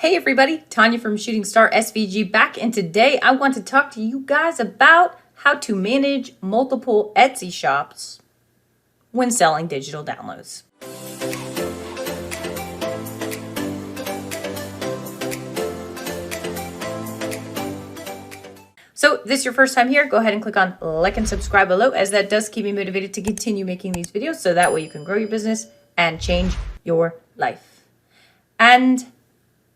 Hey everybody, Tanya from Shooting Star SVG back, and today I want to talk to you guys about how to manage multiple Etsy shops when selling digital downloads. So if this is your first time here, go ahead and click on like and subscribe below, as that does keep me motivated to continue making these videos so that way you can grow your business and change your life. And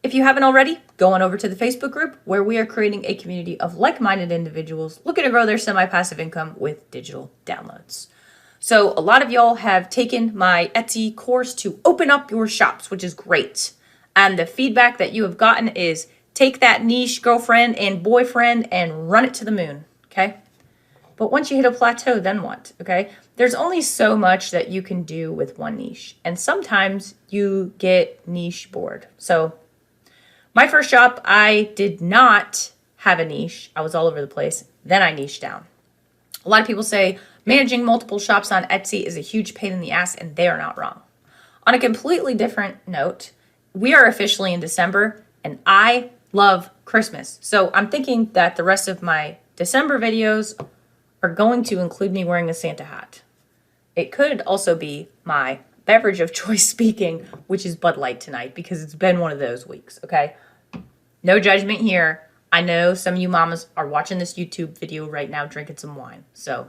if you haven't already, go on over to the Facebook group where we are creating a community of like-minded individuals looking to grow their semi-passive income with digital downloads. So a lot of y'all have taken my Etsy course to open up your shops, which is great. And the feedback that you have gotten is take that niche girlfriend and boyfriend and run it to the moon, okay? But once you hit a plateau, then what, okay? There's only so much that you can do with one niche. And sometimes you get niche bored. So my first shop, I did not have a niche. I was all over the place. Then I niched down. A lot of people say managing multiple shops on Etsy is a huge pain in the ass, and they are not wrong. On a completely different note, we are officially in December, and I love Christmas. So I'm thinking that the rest of my December videos are going to include me wearing a Santa hat. It could also be my beverage of choice speaking, which is Bud Light tonight, because it's been one of those weeks, okay? No judgment here. I know some of you mamas are watching this YouTube video right now drinking some wine. So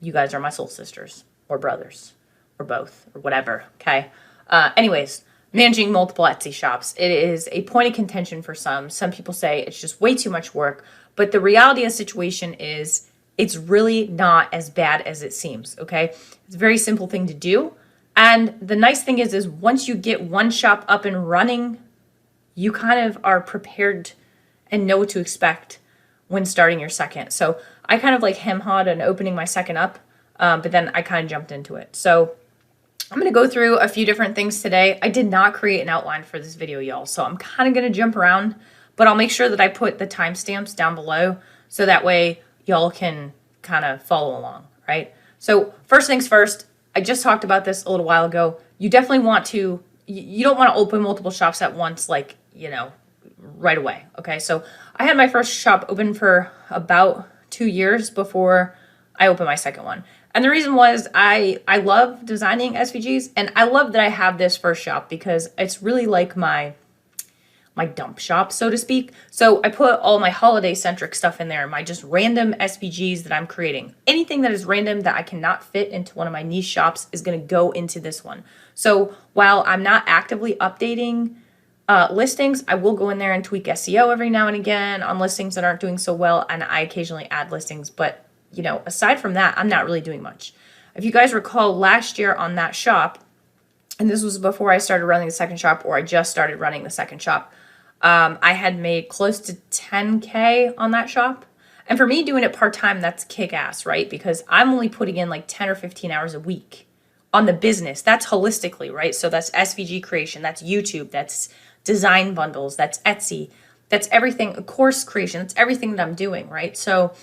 you guys are my soul sisters or brothers or both or whatever, okay? Anyways, managing multiple Etsy shops. It is a point of contention for some. Some people say it's just way too much work. But the reality of the situation is it's really not as bad as it seems, okay? It's a very simple thing to do. And the nice thing is once you get one shop up and running, you kind of are prepared and know what to expect when starting your second. So I kind of like hem-hawed and opening my second up, but then I kind of jumped into it. So I'm going to go through a few different things today. I did not create an outline for this video, y'all, so I'm kind of going to jump around, but I'll make sure that I put the timestamps down below so that way y'all can kind of follow along, right? So first things first, I just talked about this a little while ago. You definitely want to, you don't want to open multiple shops at once, like, you know, right away. Okay. So I had my first shop open for about 2 years before I opened my second one. And the reason was I love designing SVGs, and I love that I have this first shop because it's really like my dump shop, so to speak. So I put all my holiday centric stuff in there, my just random SVGs that I'm creating. Anything that is random that I cannot fit into one of my niche shops is going to go into this one. So while I'm not actively updating listings, I will go in there and tweak SEO every now and again on listings that aren't doing so well, and I occasionally add listings. But, you know, aside from that, I'm not really doing much. If you guys recall last year on that shop, and this was before I started running the second shop, or I just started running the second shop, I had made close to 10K on that shop. And for me, doing it part-time, that's kick-ass, right? Because I'm only putting in like 10 or 15 hours a week on the business. That's holistically, right? So that's SVG creation, that's YouTube, that's design bundles, that's Etsy, that's everything, course creation, that's everything that I'm doing, right? So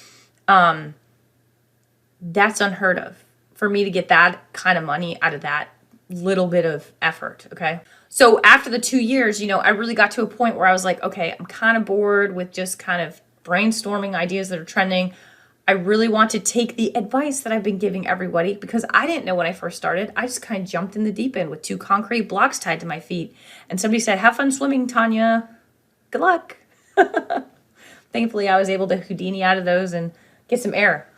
that's unheard of for me to get that kind of money out of that little bit of effort, okay? So after the 2 years, you know, I really got to a point where I was like, okay, I'm kind of bored with just kind of brainstorming ideas that are trending. I really want to take the advice that I've been giving everybody, because I didn't know when I first started. I just kind of jumped in the deep end with 2 concrete blocks tied to my feet. And somebody said, have fun swimming, Tanya. Good luck. Thankfully, I was able to Houdini out of those and get some air.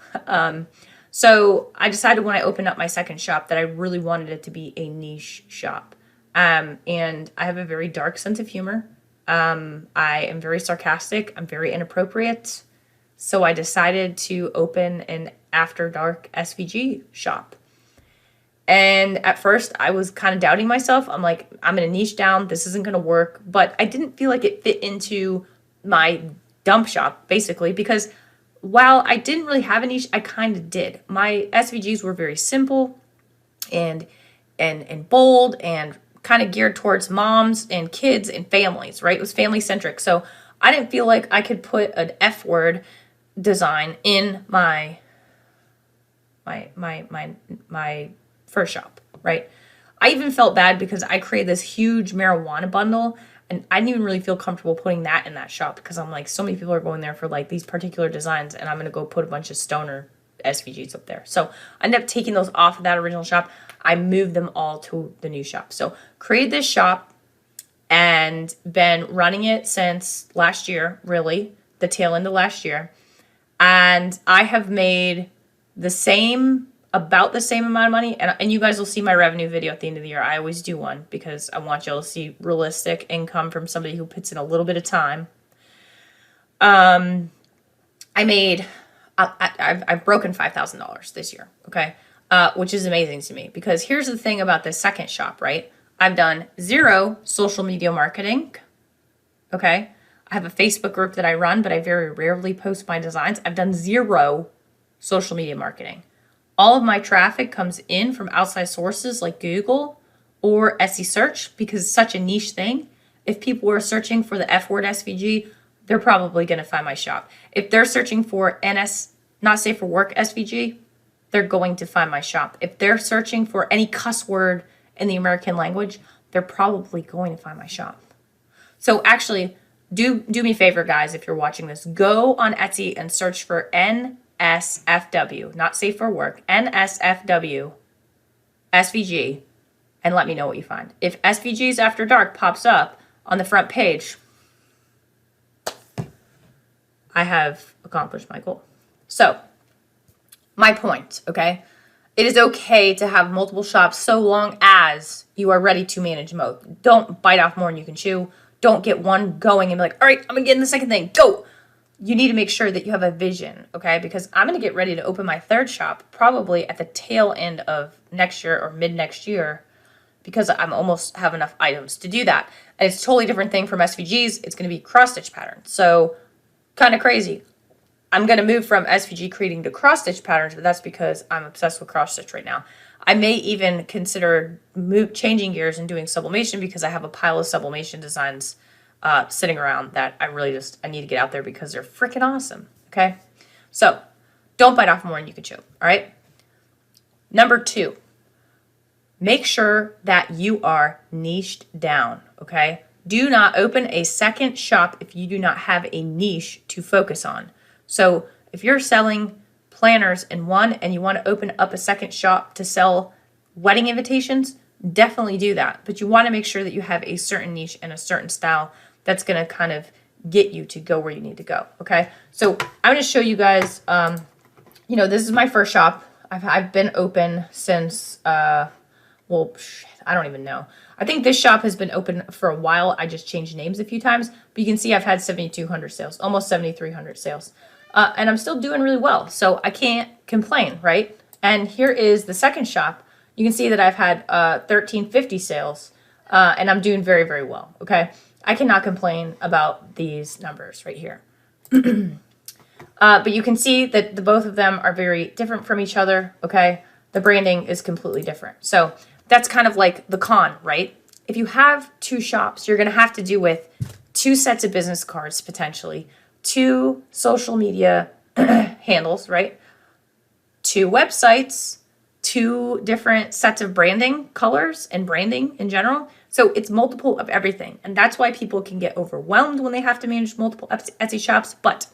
So I decided when I opened up my second shop that I really wanted it to be a niche shop. And I have a very dark sense of humor. I am very sarcastic. I'm very inappropriate. So I decided to open an after dark SVG shop. And at first I was kind of doubting myself. I'm like, I'm going to niche down. This isn't going to work. But I didn't feel like it fit into my dump shop, basically, because while I didn't really have a niche, I kind of did. My SVGs were very simple and bold and kind of geared towards moms and kids and families, right? It was family centric. So I didn't feel like I could put an F word design in my first shop, right? I even felt bad because I created this huge marijuana bundle And I didn't even really feel comfortable putting that in that shop because I'm like, so many people are going there for like these particular designs, and I'm going to go put a bunch of stoner SVGs up there. So I ended up taking those off of that original shop. I moved them all to the new shop. So created this shop and been running it since last year, really, the tail end of last year. And I have made about the same amount of money. And you guys will see my revenue video at the end of the year. I always do one because I want y'all to see realistic income from somebody who puts in a little bit of time. I've broken $5,000 this year, okay? Which is amazing to me because here's the thing about this second shop, right? I've done 0 social media marketing, okay? I have a Facebook group that I run, but I very rarely post my designs. I've done 0 social media marketing. All of my traffic comes in from outside sources like Google or Etsy search because it's such a niche thing. If people are searching for the F word SVG, they're probably going to find my shop. If they're searching for NS, not safe for work SVG, they're going to find my shop. If they're searching for any cuss word in the American language, they're probably going to find my shop. So actually, do me a favor, guys, if you're watching this, go on Etsy and search for NSFW, not safe for work, NSFW SVG, and let me know what you find. If SVGs After Dark pops up on the front page, I have accomplished my goal. So, my point, okay? It is okay to have multiple shops so long as you are ready to manage both. Don't bite off more than you can chew. Don't get one going and be like, all right, I'm going to get in the second thing. Go. You need to make sure that you have a vision, okay? Because I'm going to get ready to open my third shop probably at the tail end of next year or mid next year because I'm almost have enough items to do that. And it's a totally different thing from SVGs. It's going to be cross-stitch patterns. So kind of crazy. I'm going to move from SVG creating to cross-stitch patterns, but that's because I'm obsessed with cross-stitch right now. I may even consider changing gears and doing sublimation because I have a pile of sublimation designs sitting around that I need to get out there because they're freaking awesome, okay? So don't bite off more than you can chew, all right? Number 2, make sure that you are niched down, okay? Do not open a second shop if you do not have a niche to focus on. So if you're selling planners in one and you want to open up a second shop to sell wedding invitations, definitely do that. But you want to make sure that you have a certain niche and a certain style that's going to kind of get you to go where you need to go, okay? So I'm going to show you guys, this is my first shop. I've been open since, I don't even know. I think this shop has been open for a while. I just changed names a few times. But you can see I've had 7,200 sales, almost 7,300 sales. And I'm still doing really well. So I can't complain, right? And here is the second shop. You can see that I've had 1,350 sales. And I'm doing very, very well, okay? I cannot complain about these numbers right here. But you can see that the both of them are very different from each other, okay? The branding is completely different. So that's kind of like the con, right? If you have 2 shops, you're going to have to do with 2 sets of business cards, potentially, 2 social media handles, right? 2 websites, 2 different sets of branding colors and branding in general. So it's multiple of everything. And that's why people can get overwhelmed when they have to manage multiple Etsy shops. But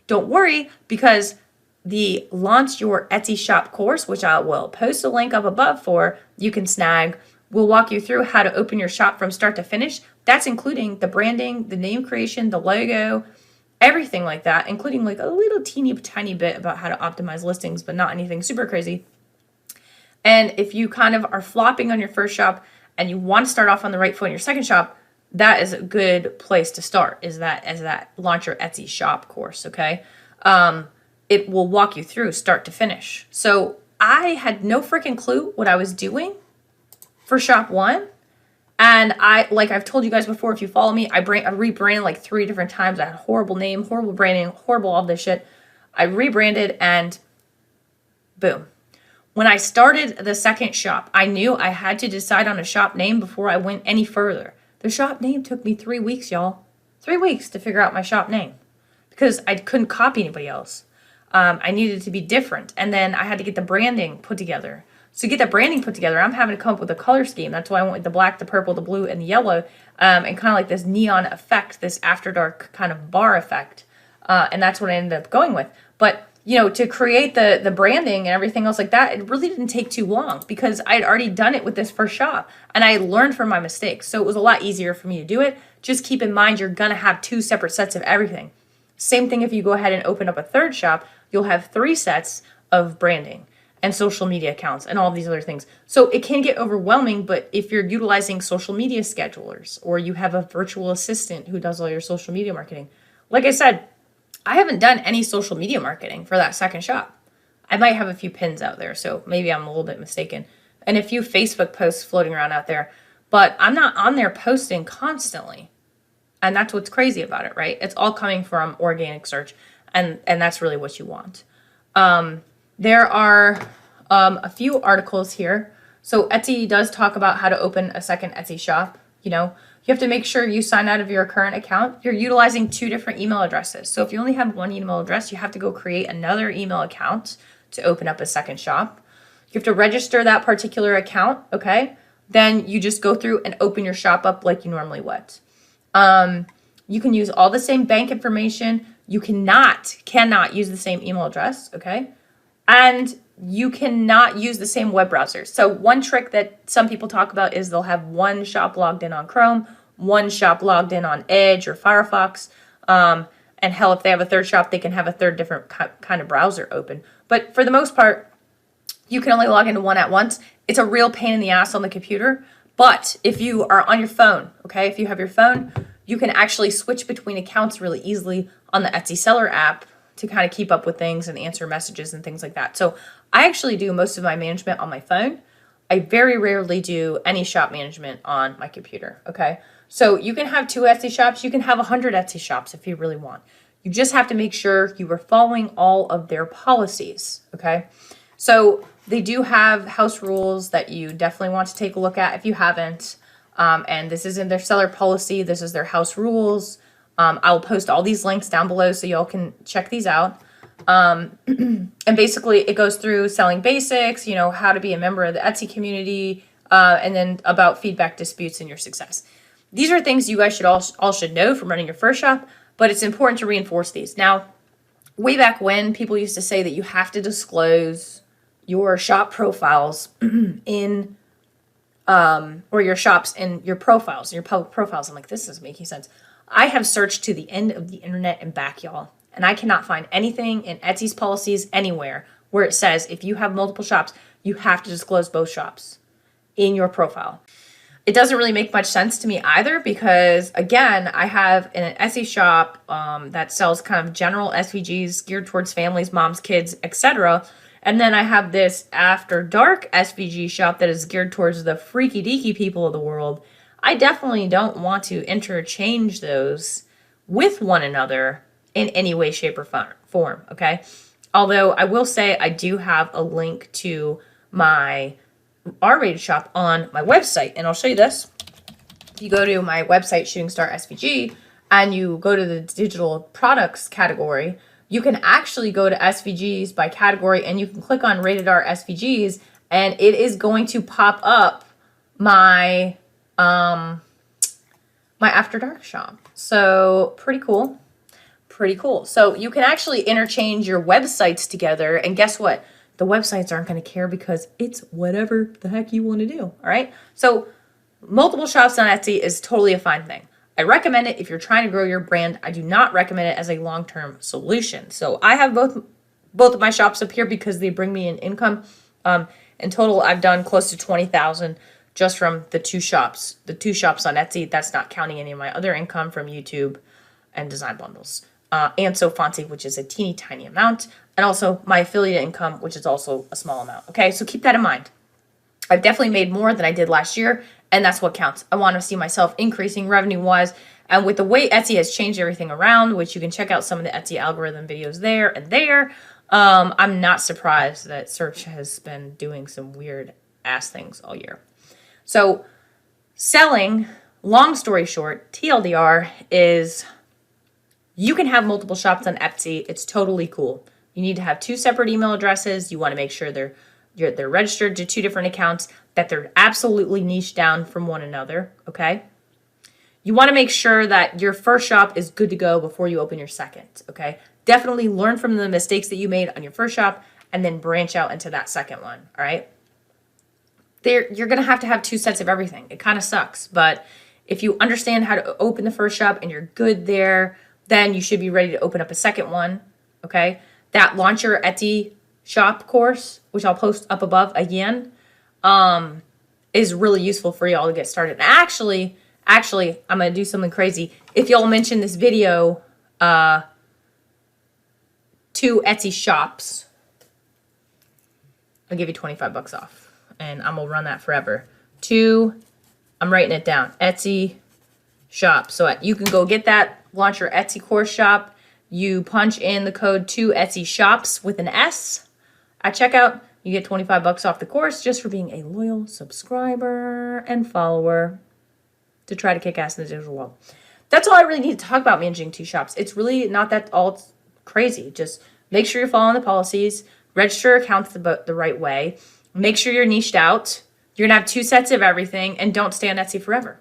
don't worry, because the Launch Your Etsy Shop course, which I will post a link up above for, you can snag, will walk you through how to open your shop from start to finish. That's including the branding, the name creation, the logo, everything like that, including like a little teeny tiny bit about how to optimize listings, but not anything super crazy. And if you kind of are flopping on your first shop and you want to start off on the right foot in your second shop, that is a good place to start, is that Launch Your Etsy Shop course, okay? It will walk you through start to finish. So I had no freaking clue what I was doing for shop 1. And like I've told you guys before, if you follow me, I rebranded like 3 different times. I had a horrible name, horrible branding, horrible all this shit. I rebranded and boom. When I started the second shop, I knew I had to decide on a shop name before I went any further. The shop name took me 3 weeks, y'all. 3 weeks to figure out my shop name because I couldn't copy anybody else. I needed to be different. And then I had to get the branding put together. So to get that branding put together, I'm having to come up with a color scheme. That's why I went with the black, the purple, the blue, and the yellow, and kind of like this neon effect, this after dark kind of bar effect. And that's what I ended up going with. But to create the branding and everything else like that, it really didn't take too long because I had already done it with this first shop and I learned from my mistakes. So it was a lot easier for me to do it. Just keep in mind, you're going to have 2 separate sets of everything. Same thing if you go ahead and open up a third shop, you'll have 3 sets of branding and social media accounts and all these other things. So it can get overwhelming, but if you're utilizing social media schedulers or you have a virtual assistant who does all your social media marketing, like I said, I haven't done any social media marketing for that second shop. I might have a few pins out there, so maybe I'm a little bit mistaken, and a few Facebook posts floating around out there, but I'm not on there posting constantly. And that's what's crazy about it, right? It's all coming from organic search, and that's really what you want. There are a few articles here. So Etsy does talk about how to open a second Etsy shop. You have to make sure you sign out of your current account. You're utilizing 2 different email addresses. So if you only have one email address, you have to go create another email account to open up a second shop. You have to register that particular account, okay? Then you just go through and open your shop up like you normally would. You can use all the same bank information. You cannot use the same email address, okay? And you cannot use the same web browser. So one trick that some people talk about is they'll have one shop logged in on Chrome, one shop logged in on Edge or Firefox. And hell, if they have a third shop, they can have a third different kind of browser open. But for the most part, you can only log into one at once. It's a real pain in the ass on the computer. But if you are on your phone, okay, if you have your phone, you can actually switch between accounts really easily on the Etsy seller app to kind of keep up with things and answer messages and things like that. So I actually do most of my management on my phone. I very rarely do any shop management on my computer, okay? So you can have 2 Etsy shops. You can have 100 Etsy shops if you really want. You just have to make sure you are following all of their policies, okay? So they do have house rules that you definitely want to take a look at if you haven't. And this is in their seller policy. This is their house rules. I'll post all these links down below so y'all can check these out. And basically it goes through selling basics, how to be a member of the Etsy community, and then about feedback, disputes, and your success. These are things you guys should all should know from running your first shop, but it's important to reinforce these. Now, way back when, people used to say that you have to disclose your shop profiles in or your shops in your profiles, your public profiles. I'm like, this isn't making sense. I have searched to the end of the internet and back, y'all, and I cannot find anything in Etsy's policies anywhere where it says if you have multiple shops, you have to disclose both shops in your profile. It doesn't really make much sense to me either because, again, I have an Etsy shop that sells kind of general SVGs geared towards families, moms, kids, etc. And then I have this after dark SVG shop that is geared towards the freaky deaky people of the world. I definitely don't want to interchange those with one another in any way, shape, or form, okay? Although I will say I do have a link to my R-rated shop on my website, and I'll show you this. If you go to my website, Shooting Star SVG, and you go to the digital products category, you can actually go to SVGs by category, and you can click on Rated R SVGs, and it is going to pop up my my After Dark shop. So pretty cool. Pretty cool. So you can actually interchange your websites together, and guess what? The websites aren't going to care because it's whatever the heck you want to do. All right. So multiple shops on Etsy is totally a fine thing. I recommend it if you're trying to grow your brand. I do not recommend it as a long-term solution. So I have both of my shops up here because they bring me an income. In total, I've done close to 20,000 just from the 2 shops. The 2 shops on Etsy. That's not counting any of my other income from YouTube and design bundles. And so Fonzie, which is a teeny tiny amount, and also my affiliate income, which is also a small amount. Okay, so keep that in mind. I've definitely made more than I did last year, and that's what counts. I want to see myself increasing revenue-wise, and with the way Etsy has changed everything around, which you can check out some of the Etsy algorithm videos there and there, I'm not surprised that search has been doing some weird ass things all year. So selling, long story short, TLDR is you can have multiple shops on Etsy. It's totally cool. You need to have 2 separate email addresses. You want to make sure they're they're registered to two different accounts, that they're absolutely niche down from one another, okay? You want to make sure that your first shop is good to go before you open your second, okay? Definitely learn from the mistakes that you made on your first shop and then branch out into that second one, all right? You're going to have two sets of everything. It kind of sucks, but if you understand how to open the first shop and you're good there, then you should be ready to open up a second one, okay? That Launch Your Etsy shop course, which I'll post up above again, is really useful for y'all to get started. Actually, I'm going to do something crazy. If y'all mention this video to Etsy shops, I'll give you 25 bucks off. And I'm going to run that forever. I'm writing it down. Etsy shop. So you can go get that Launch Your Etsy course shop. You punch in the code 2 Etsy shops with an S at checkout. You get 25 bucks off the course just for being a loyal subscriber and follower to try to kick ass in the digital world. That's all I really need to talk about managing two shops. It's really not that all crazy. Just make sure you're following the policies. Register accounts the right way. Make sure you're niched out. You're going to have two sets of everything, and don't stay on Etsy forever.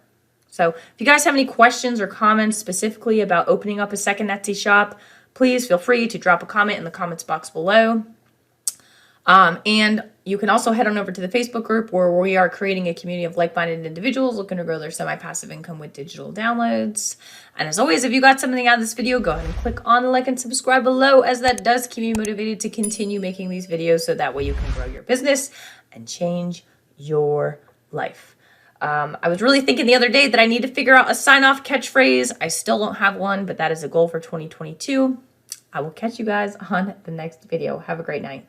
So if you guys have any questions or comments specifically about opening up a second Etsy shop, please feel free to drop a comment in the comments box below. And you can also head on over to the Facebook group where we are creating a community of like-minded individuals looking to grow their semi-passive income with digital downloads. And as always, if you got something out of this video, go ahead and click on the like and subscribe below, as that does keep me motivated to continue making these videos so that way you can grow your business and change your life. I was really thinking the other day that I need to figure out a sign-off catchphrase. I still don't have one, but that is a goal for 2022. I will catch you guys on the next video. Have a great night.